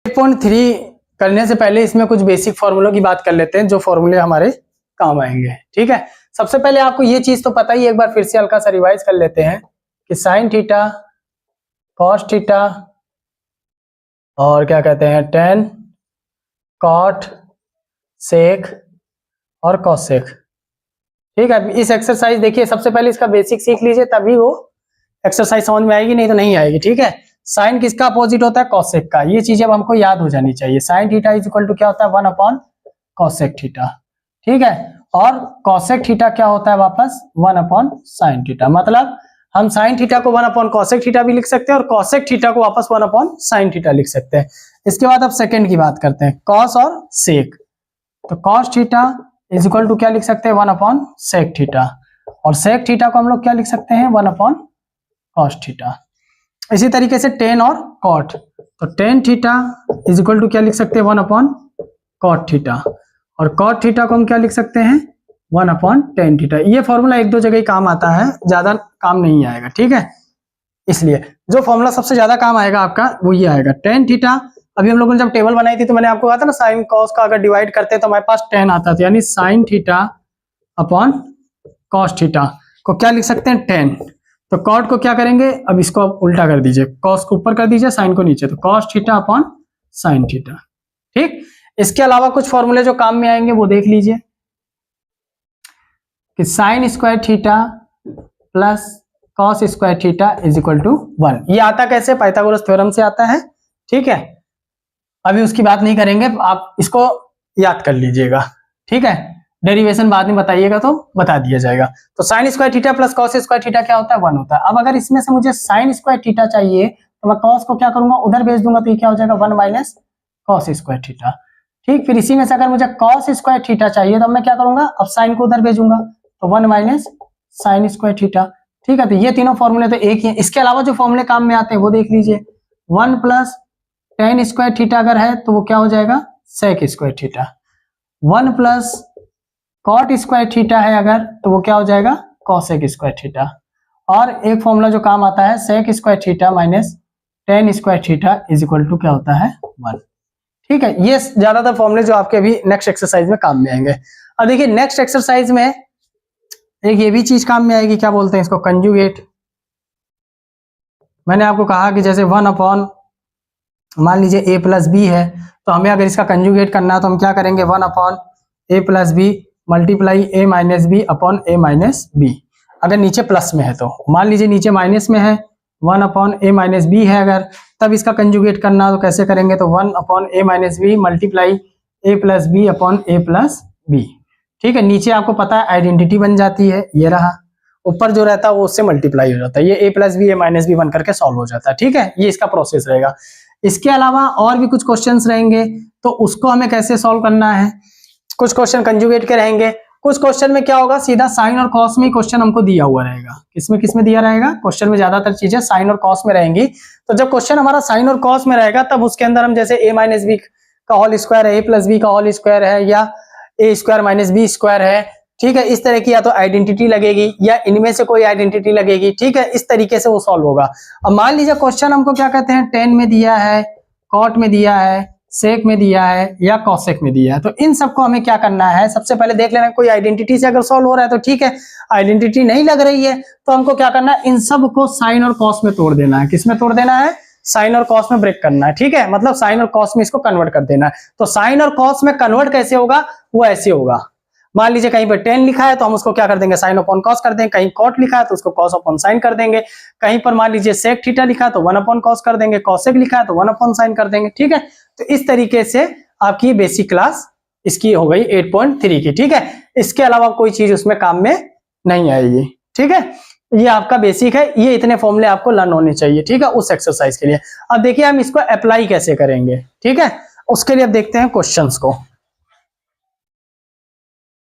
8.3 करने से पहले इसमें कुछ बेसिक फॉर्मूलों की बात कर लेते हैं जो फॉर्मूले हमारे काम आएंगे। ठीक है, सबसे पहले आपको ये चीज तो पता ही, एक बार फिर से हल्का सा रिवाइज कर लेते हैं कि साइन थीटा, कॉस थीटा और क्या कहते हैं टेन, कॉट, सेक और कॉसेक। ठीक है, इस एक्सरसाइज देखिए सबसे पहले इसका बेसिक सीख लीजिए तभी वो एक्सरसाइज समझ में आएगी, नहीं तो नहीं आएगी। ठीक है, साइन किसका अपोजिट होता है? कॉसेक का। ये चीजें अब हमको याद हो जानी चाहिए। Sine theta is equal to क्या होता है? 1 अपॉन कॉसेक थीटा। ठीक है, और कॉसेक थीटा क्या होता है? वापस 1 अपॉन साइन थीटा। मतलब हम साइन थीटा को 1 अपॉन कॉसेक थीटा भी लिख सकते हैं और कॉसेक थीटा को वापस 1 अपॉन साइन थीटा लिख सकते हैं। इसके बाद अब सेकंड की बात करते हैं, कॉस और सेक। तो cos theta is equal to क्या लिख सकते हैं? 1 अपॉन सेक थीटा। और सेक थीटा को हम लोग क्या लिख सकते हैं? 1 अपॉन कॉस थीटा। इसी तरीके से टेन और कॉट, तो tan theta is equal to क्या लिख सकते हैं? 1 अपॉन कॉट थीटा। और कॉट थीटा को हम क्या लिख सकते हैं? 1 अपॉन टेन थीटा। ये फॉर्मूला एक दो जगह ही काम आता है, ज्यादा काम नहीं आएगा। ठीक है, इसलिए जो फॉर्मूला सबसे ज्यादा काम आएगा आपका वो ये आएगा टेन थीटा। अभी हम लोगों ने जब टेबल बनाई थी तो मैंने आपको कहा था ना, साइन कॉस का अगर डिवाइड करते तो हमारे पास 10 आता था, यानी sine theta upon cos theta को क्या लिख सकते हैं? 10। तो कॉट को क्या करेंगे? अब इसको आप उल्टा कर दीजिए, कॉस को ऊपर कर दीजिए, साइन को नीचे, तो cos theta upon sine theta. ठीक, इसके अलावा कुछ फॉर्मूले जो काम में आएंगे वो देख लीजिए कि sine square theta plus cos square theta is equal to 1। ये आता कैसे? पाइथागोरस थ्योरम से आता है। ठीक है, अभी उसकी बात नहीं करेंगे, आप इसको याद कर लीजिएगा। ठीक है, डेरिवेशन बाद में बताइएगा तो बता दिया जाएगा। तो sign square theta plus cos square theta क्या होता है? 1 होता है। अब अगर इसमें से मुझे साइन स्क्वायर थीटा चाहिए तो मैं कॉस को क्या करूंगा? उधर भेज दूंगा, तो ये क्या हो जाएगा? 1 माइनस कॉस स्क्वायर थीटा। ठीक, फिर इसी में से अगर मुझे कॉस स्क्वायर थीटा चाहिए तो मैं क्या करूंगा? अब साइन को उधर भेजूंगा, तो 1 माइनस साइन स्क्वायर थीटा। ठीक है, तो ये तीनों फॉर्मूले तो एक ही है। इसके अलावा जो फॉर्मूले काम में आते हैं वो देख लीजिए। 1 प्लस टेन स्क्वायर थीटा अगर है तो वो क्या हो जाएगा? Sec square theta. 1 plus cot square theta है अगर तो वो क्या हो जाएगा? Cosec square theta. और एक फॉर्मूला जो काम आता है, sec square theta minus tan square theta is equal to क्या होता है? 1। ठीक है, ये ज्यादातर फॉर्मूले जो आपके अभी नेक्स्ट एक्सरसाइज में काम में आएंगे। अब देखिए नेक्स्ट एक्सरसाइज में एक ये भी चीज काम में आएगी, क्या बोलते हैं इसको? कंजुगेट। मैंने आपको कहा कि जैसे 1 अपॉन मान लीजिए a प्लस बी है, तो हमें अगर इसका कंजुगेट करना है तो हम क्या करेंगे? 1 अपॉन ए प्लस बी मल्टीप्लाई ए माइनस बी अपॉन ए माइनस बी। अगर नीचे प्लस में है तो मान लीजिए नीचे माइनस में है, 1 अपॉन ए माइनस बी है अगर, तब इसका कंजुगेट करना तो कैसे करेंगे? तो 1 अपॉन ए माइनस बी मल्टीप्लाई ए प्लस बी अपॉन ए प्लस बी। ठीक है, नीचे आपको पता है आइडेंटिटी बन जाती है, ये रहा। ऊपर जो रहता है वो उससे मल्टीप्लाई हो जाता है, ये ए प्लस बी ए माइनस बी बन करके सॉल्व हो जाता है। ठीक है, ये इसका प्रोसेस रहेगा। इसके अलावा और भी कुछ क्वेश्चंस रहेंगे तो उसको हमें कैसे सॉल्व करना है। कुछ क्वेश्चन कंजुगेट के रहेंगे, कुछ क्वेश्चन में क्या होगा? सीधा साइन और कॉस में क्वेश्चन हमको दिया हुआ रहेगा। किसमें दिया रहेगा? क्वेश्चन में ज्यादातर चीजें साइन और कॉस में रहेंगी। तो जब क्वेश्चन हमारा साइन और कॉस में रहेगा तब उसके अंदर हम जैसे ए माइनस बी का होल स्क्वायर है, ए प्लस बी का होल स्क्वायर है, या ए स्क्वायर माइनस बी स्क्वायर है। ठीक है, इस तरह की या तो आइडेंटिटी लगेगी या इनमें से कोई आइडेंटिटी लगेगी। ठीक है, इस तरीके से वो सॉल्व होगा। अब मान लीजिए क्वेश्चन हमको क्या कहते हैं? टेन में दिया है, कॉट में दिया है, सेक में दिया है या कॉसेक में दिया है। तो इन सबको हमें क्या करना है? सबसे पहले देख लेना कोई आइडेंटिटी से अगर सॉल्व हो रहा है तो ठीक है, आइडेंटिटी नहीं लग रही है तो हमको क्या करना है? इन सब को साइन और कॉस में तोड़ देना है। किसमें तोड़ देना है? साइन और कॉस में ब्रेक करना है। ठीक है, मतलब साइन और कॉस में इसको कन्वर्ट कर देना है। तो साइन और कॉस में कन्वर्ट कैसे होगा? वो ऐसे होगा, मान लीजिए कहीं पर टेन लिखा है तो हम उसको क्या कर देंगे? साइन अपॉन कॉस कर देंगे। कहीं कॉट लिखा है तो उसको कॉस अपॉन साइन कर देंगे। कहीं पर मान लीजिए सेक थीटा लिखा है तो 1 अपॉन कॉस कर देंगे। कॉसेक लिखा है तो 1 अपॉन साइन कर देंगे। ठीक है, तो इस तरीके से आपकी बेसिक क्लास इसकी हो गई 8.3 की। ठीक है, इसके अलावा कोई चीज उसमें काम में नहीं आएगी। ठीक है, ये आपका बेसिक है, ये इतने फॉर्मूले आपको लर्न होने चाहिए। ठीक है, उस एक्सरसाइज के लिए। अब देखिए हम इसको अप्लाई कैसे करेंगे। ठीक है, उसके लिए अब देखते हैं क्वेश्चंस को।